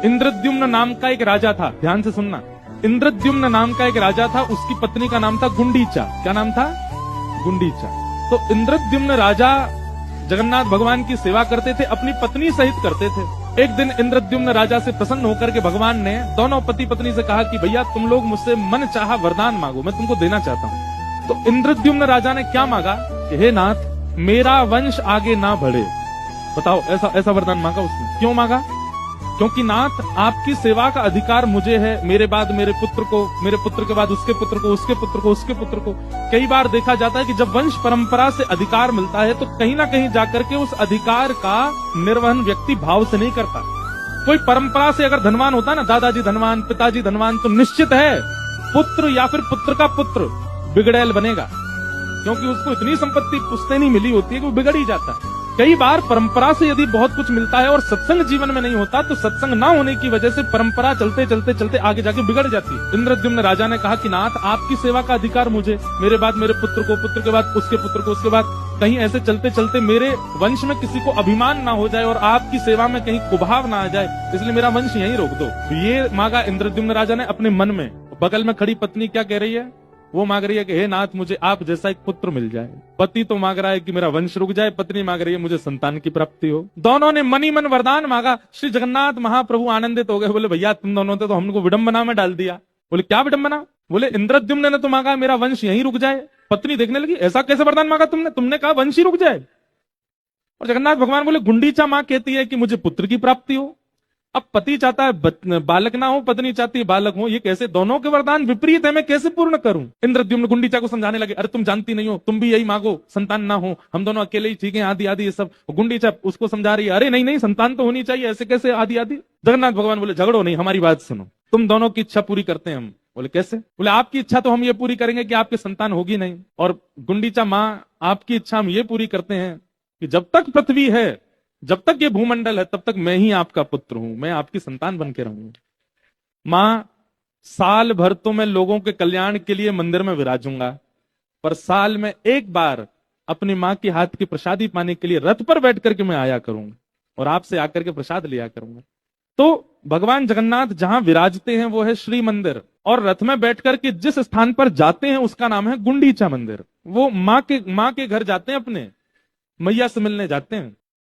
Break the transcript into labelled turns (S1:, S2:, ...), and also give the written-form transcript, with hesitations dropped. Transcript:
S1: इंद्रद्युम्न नाम का एक राजा था, ध्यान से सुनना। इंद्रद्युम्न नाम का एक राजा था, उसकी पत्नी का नाम था गुंडीचा। क्या नाम था? गुंडीचा। तो इंद्रद्युम्न राजा जगन्नाथ भगवान की सेवा करते थे, अपनी पत्नी सहित करते थे। एक दिन इंद्रद्युम्न राजा से प्रसन्न होकर के भगवान ने दोनों पति पत्नी से कहा कि भैया तुम लोग मुझसे मन चाहा वरदान मांगो, मैं तुमको देना चाहता हूँ। तो इंद्रद्युम्न राजा ने क्या मांगा कि हे नाथ, मेरा वंश आगे ना बढ़े। बताओ, ऐसा वरदान मांगा उसने। क्यों मांगा? क्योंकि नाथ, आपकी सेवा का अधिकार मुझे है, मेरे बाद मेरे पुत्र को, मेरे पुत्र के बाद उसके पुत्र को, उसके पुत्र को, उसके पुत्र को। कई बार देखा जाता है कि जब वंश परंपरा से अधिकार मिलता है तो कहीं ना कहीं जाकर के उस अधिकार का निर्वहन व्यक्ति भाव से नहीं करता। कोई परंपरा से अगर धनवान होता है ना, दादाजी धनवान, पिताजी धनवान, तो निश्चित है पुत्र या फिर पुत्र का पुत्र बिगड़ैल बनेगा, क्योंकि उसको इतनी संपत्ति पुश्ते नहीं मिली होती है कि वो बिगड़ ही जाता है। कई बार परंपरा से यदि बहुत कुछ मिलता है और सत्संग जीवन में नहीं होता, तो सत्संग ना होने की वजह से परंपरा चलते चलते चलते आगे जाके बिगड़ जाती है। इंद्रद्युम्न राजा ने कहा कि नाथ, आपकी सेवा का अधिकार मुझे, मेरे बाद मेरे पुत्र को, पुत्र के बाद उसके पुत्र को, उसके बाद कहीं ऐसे चलते चलते मेरे वंश में किसी को अभिमान ना हो जाए और आपकी सेवा में कहीं कुभाव ना आ जाए, इसलिए मेरा वंश यहीं रोक दो। ये मांगा इंद्रद्युम्न राजा ने अपने मन में। बगल में खड़ी पत्नी क्या कह रही है? वो मांग रही है कि हे नाथ, मुझे आप जैसा एक पुत्र मिल जाए। पति तो मांग रहा है कि मेरा वंश रुक जाए, पत्नी मांग रही है मुझे संतान की प्राप्ति हो। दोनों ने मनी मन वरदान मांगा। श्री जगन्नाथ महाप्रभु आनंदित हो गए, बोले भैया तुम दोनों ने तो हमको विडंबना में डाल दिया। बोले क्या विडंबना? बोले इंद्रद्युम्न ने तो मांगा मेरा वंश यहीं रुक जाए। पत्नी देखने लगी, ऐसा कैसे वरदान मांगा तुमने? तुमने कहा वंश ही रुक जाए। और जगन्नाथ भगवान बोले गुंडीचा मां कहती है कि मुझे पुत्र की प्राप्ति हो। अब पति चाहता है बालक ना हो, पत्नी चाहती है बालक हो। ये कैसे? दोनों के वरदान विपरीत है, मैं कैसे पूर्ण करूं? इंद्रद्युम्न गुंडीचा को समझाने लगे, अरे तुम जानती नहीं हो, तुम भी यही मांगो, संतान ना हो, हम दोनों अकेले ही ठीक है, आदि आदि ये सब। गुंडीचा उसको समझा रही है, अरे नहीं नहीं, संतान तो होनी चाहिए, ऐसे कैसे आदि आदि। जगन्नाथ भगवान बोले झगड़ो नहीं, हमारी बात सुनो, तुम दोनों की इच्छा पूरी करते हैं हम। बोले कैसे? बोले आपकी इच्छा तो हम ये पूरी करेंगे कि आपके संतान होगी नहीं, और गुंडीचा माँ आपकी इच्छा हम ये पूरी करते हैं कि जब तक पृथ्वी है, जब तक ये भूमंडल है, तब तक मैं ही आपका पुत्र हूं, मैं आपकी संतान बन के रहूंगा। मां, साल भर तो मैं लोगों के कल्याण के लिए मंदिर में विराजूंगा, पर साल में एक बार अपनी मां के हाथ की प्रसादी पाने के लिए रथ पर बैठ करके मैं आया करूंगा और आपसे आकर के प्रसाद लिया करूंगा। तो भगवान जगन्नाथ जहां विराजते हैं वो है श्री मंदिर, और रथ में बैठ करके जिस स्थान पर जाते हैं उसका नाम है गुंडीचा मंदिर। वो मां के घर जाते हैं, अपने मैया से मिलने जाते हैं।